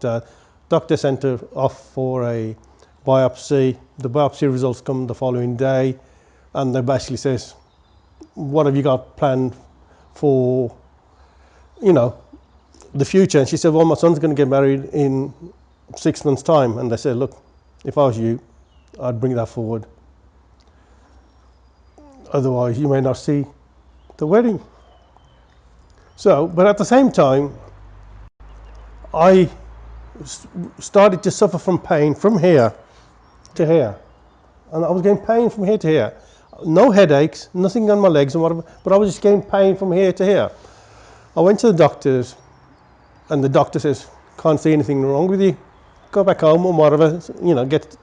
doctor. Doctor sent her off for a biopsy. The biopsy results come the following day, and they basically says, what have you got planned for, the future? And she said, well, my son's going to get married in 6 months' time. And they said, look, if I was you, I'd bring that forward. Otherwise, you may not see the wedding. So, but at the same time, I started to suffer from pain from here to here. And I was getting pain from here to here. No headaches, nothing on my legs and whatever, but I was just getting pain from here to here. I went to the doctors, and the doctor says, can't see anything wrong with you. Go back home or whatever,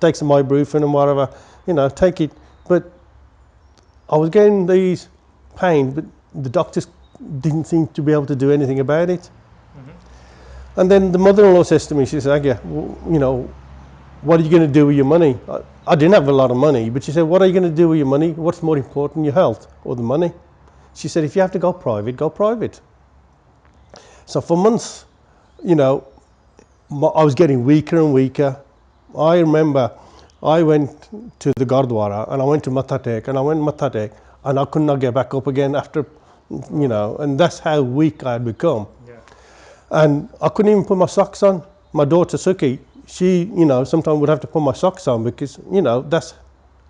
take some ibuprofen and whatever, take it. But I was getting these pains, but the doctors didn't seem to be able to do anything about it. Mm-hmm. And then the mother-in-law says to me, she says, Agia, what are you going to do with your money? I didn't have a lot of money, but she said, what are you going to do with your money? What's more important, your health or the money? She said, if you have to go private, go private. So for months, I was getting weaker and weaker. I remember I went to the Gurdwara and I went to Mathatek and I could not get back up again after, and that's how weak I had become. Yeah. And I couldn't even put my socks on. My daughter Suki, she, sometimes would have to put my socks on because, that's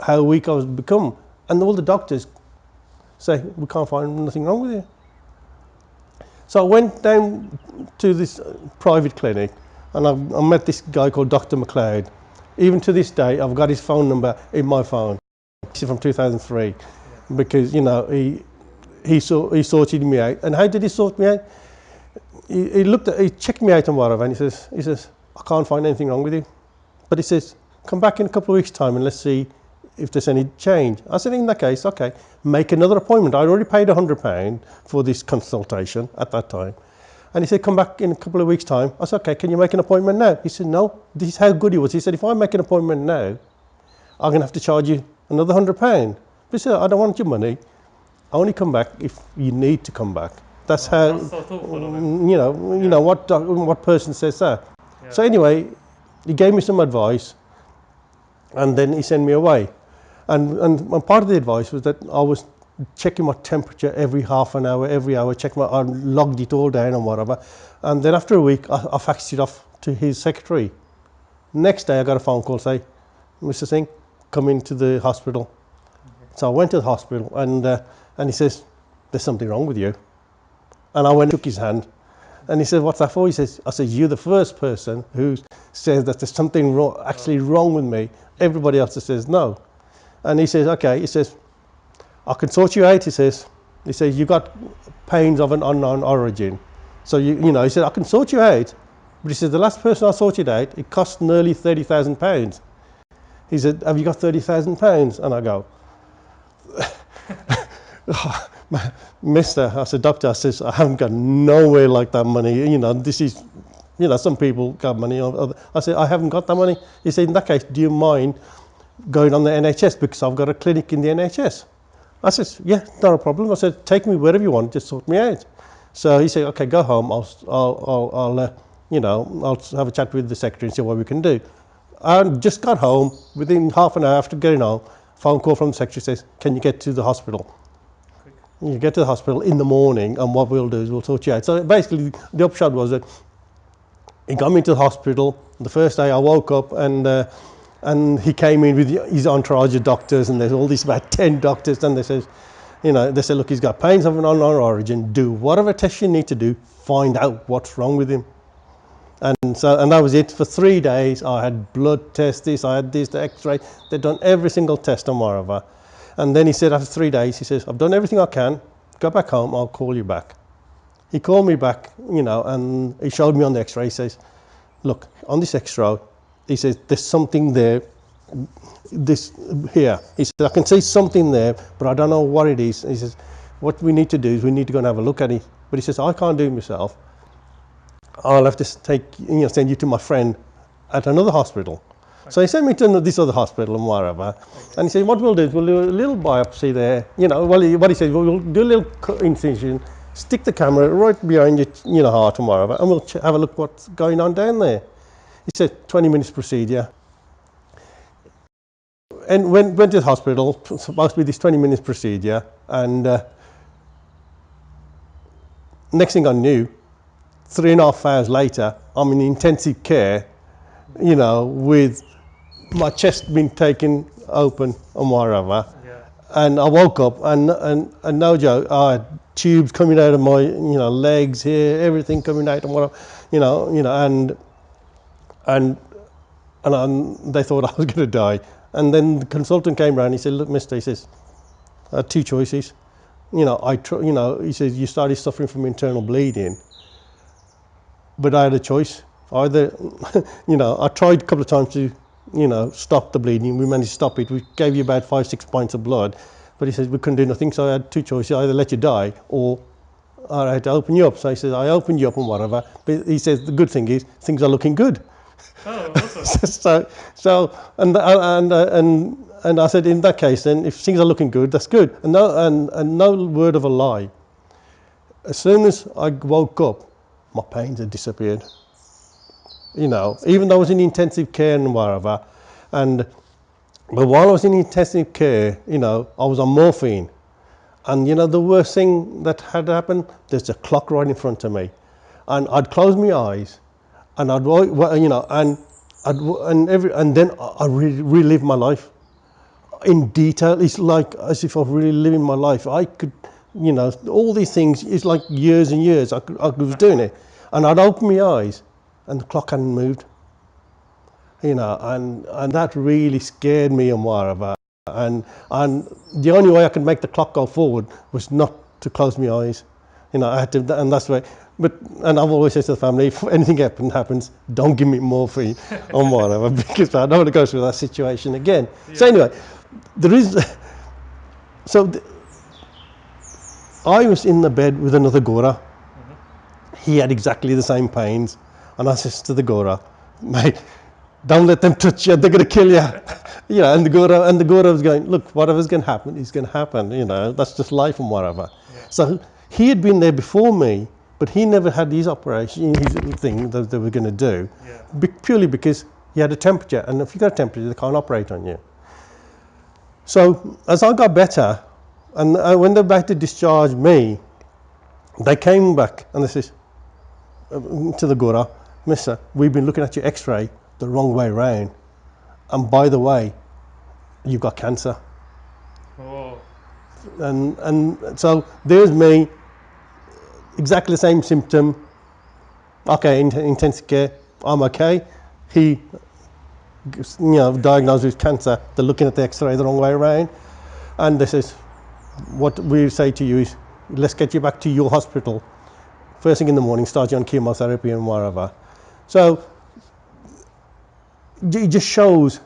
how weak I was become. And all the doctors say, we can't find nothing wrong with you. So I went down to this private clinic and I met this guy called Dr. McLeod. Even to this day, I've got his phone number in my phone. He's from 2003 because, he sorted me out. And how did he sort me out? He checked me out and whatever, and he says, I can't find anything wrong with you. But he says, come back in a couple of weeks' time and let's see if there's any change. I said, in that case, okay, make another appointment. I already paid £100 for this consultation at that time. And he said, come back in a couple of weeks' time. I said, okay, can you make an appointment now? He said, no, this is how good he was. He said, if I make an appointment now, I'm going to have to charge you another £100. But he said, I don't want your money. I only come back if you need to come back. That's how, that's so thoughtful, what person says that. Yeah. So anyway, he gave me some advice and then he sent me away. And part of the advice was that I was checking my temperature every half an hour, every hour, I logged it all down and whatever. And then after a week, I faxed it off to his secretary. Next day, I got a phone call say, Mr. Singh, come into the hospital. Okay. So I went to the hospital and he says, there's something wrong with you. And I went and shook his hand. And he said, what's that for? He says, I said, you're the first person who says that there's something wrong with me. Everybody else says no. And he says, okay, he says, I can sort you out, he says, you got pains of an unknown origin. So, he said, I can sort you out. But he said, the last person I sorted out, it cost nearly £30,000. He said, have you got £30,000? And I go, Mister, I said, doctor, I says, I haven't got nowhere like that money. This is, some people got money. I said, I haven't got that money. He said, in that case, do you mind going on the NHS because I've got a clinic in the NHS? I said, yeah, not a problem. I said, take me wherever you want, just sort me out. So he said, okay, go home. I'll have a chat with the secretary and see what we can do. I just got home. Within half an hour after getting home, phone call from the secretary says, can you get to the hospital? You get to the hospital in the morning, and what we'll do is we'll sort you out. So basically, the upshot was that he got me to the hospital. The first day I woke up and he came in with his entourage of doctors, and there's all these about 10 doctors, and they said, look, he's got pains of an unknown origin. Do whatever test you need to do, find out what's wrong with him. And that was it. For 3 days, I had blood tests, I had this, the X-ray. They'd done every single test on whatever. And then he said, after 3 days, he says, I've done everything I can. Go back home, I'll call you back. He called me back, and he showed me on the X-ray. He says, look, on this X-ray, he says, there's something there, here. He said, I can see something there, but I don't know what it is. He says, what we need to do is we need to go and have a look at it. But he says, I can't do it myself. I'll have to send you to my friend at another hospital. Okay. So he sent me to this other hospital and wherever. Okay. And he said, what we'll do is we'll do a little biopsy there. What he said, we'll do a little incision, stick the camera right behind your heart and wherever, and we'll have a look what's going on down there. He said 20 minutes procedure. And went to the hospital, supposed to be this 20 minutes procedure, and next thing I knew, 3.5 hours later, I'm in intensive care, you know, with my chest being taken open and whatever. Yeah. And I woke up and no joke, I had tubes coming out of my, you know, legs here, everything coming out and whatever, and they thought I was going to die. And then the consultant came around. He said, "Look, Mister," he says, "I had two choices. You know, he says you started suffering from internal bleeding, but I had a choice. Either, you know, I tried a couple of times to, you know, stop the bleeding. We managed to stop it. We gave you about 5-6 pints of blood, but he says we couldn't do nothing. So I had two choices: either let you die or I had to open you up." So he says, "I opened you up and whatever." But he says the good thing is things are looking good. Oh, awesome. And I said, in that case, then if things are looking good, that's good. And no word of a lie. As soon as I woke up, my pains had disappeared. You know, even though I was in intensive care and whatever, but while I was in intensive care, you know, I was on morphine. And you know, the worst thing that had happened, there's a clock right in front of me, and I'd close my eyes. And I'd, you know, and then I relive my life in detail. It's like as if I was really living my life. I could, you know, all these things. It's like years and years. I was doing it, and I'd open my eyes, and the clock hadn't moved. You know, and that really scared me and whatever. And the only way I could make the clock go forward was not to close my eyes. You know, I had to, and that's why. And I've always said to the family, if anything happens, don't give me morphine or whatever, because I don't want to go through that situation again. Yeah. So anyway, I was in the bed with another Gora. Mm-hmm. He had exactly the same pains, and I said to the Gora, "Mate, don't let them touch you. They're going to kill you." You know, and the Gora was going, "Look, whatever's going to happen is going to happen. You know, that's just life and whatever." Yeah. So he had been there before me. But he never had his operation, his thing that they were going to do, yeah. Purely because he had a temperature, and if you got a temperature, they can't operate on you. So as I got better, and when they were about to discharge me, they came back and they said to the Gora, "Mister, we've been looking at your X-ray the wrong way round, and by the way, you've got cancer." Oh. And so there's me. Exactly the same symptom. Okay, intensive care, I'm okay. He, you know, diagnosed with cancer. They're looking at the X-ray the wrong way around, and they says, "What we say to you is, let's get you back to your hospital. First thing in the morning, start you on chemotherapy and whatever." So it just shows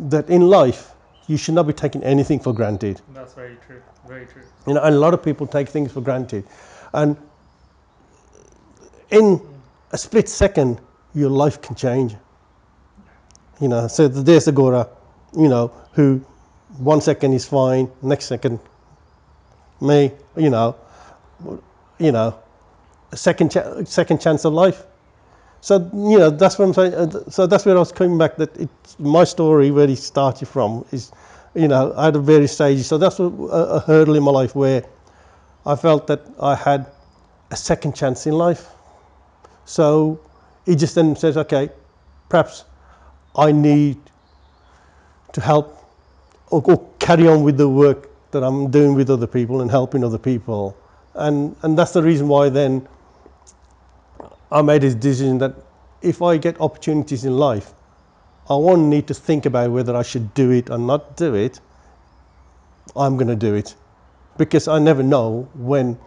that in life you should not be taking anything for granted. That's very true. Very true. You know, and a lot of people take things for granted, and in a split second, your life can change. You know, so there's the Gora, you know, who 1 second is fine, next second, me, you know, a second chance of life. So, you know, that's what I'm saying. So that's where I was coming back, that it's my story, where it started from, is, you know, I had various stages. So that's a hurdle in my life where I felt that I had a second chance in life. So he just then says, okay, perhaps I need to help or carry on with the work that I'm doing with other people and helping other people. And that's the reason why then I made this decision that if I get opportunities in life, I won't need to think about whether I should do it or not do it. I'm going to do it, because I never know when,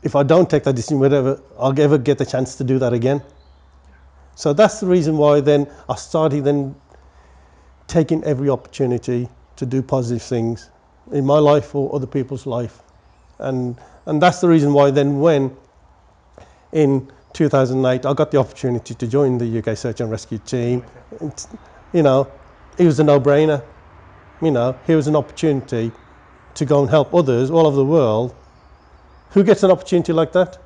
if I don't take that decision, whether I'll ever get the chance to do that again. So that's the reason why then I started then taking every opportunity to do positive things in my life or other people's life. And that's the reason why then when in 2008 I got the opportunity to join the UK Search and Rescue team, you know, it was a no-brainer. You know, here was an opportunity to go and help others all over the world. Who gets an opportunity like that?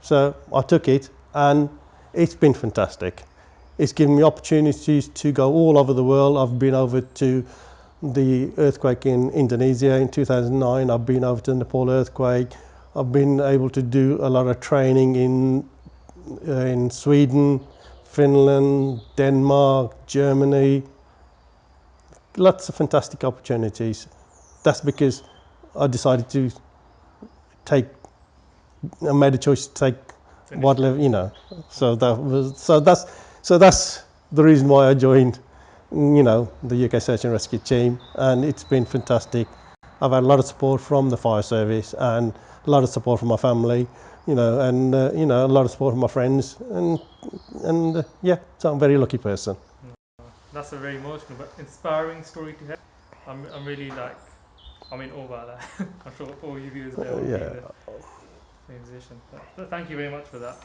So I took it, and it's been fantastic. it's given me opportunities to go all over the world. I've been over to the earthquake in Indonesia in 2009. I've been over to the Nepal earthquake. I've been able to do a lot of training in Sweden, Finland, Denmark, Germany. Lots of fantastic opportunities. That's because I decided to I made a choice to take what level, you know. So that's the reason why I joined, you know, the UK Search and Rescue team, and it's been fantastic. I've had a lot of support from the fire service and a lot of support from my family, you know, and you know, a lot of support from my friends, and yeah, so I'm a very lucky person. That's a very emotional but inspiring story to hear. I'm really like, I'm in awe about that. I'm sure all you viewers there will be in Yeah. the same position. But thank you very much for that.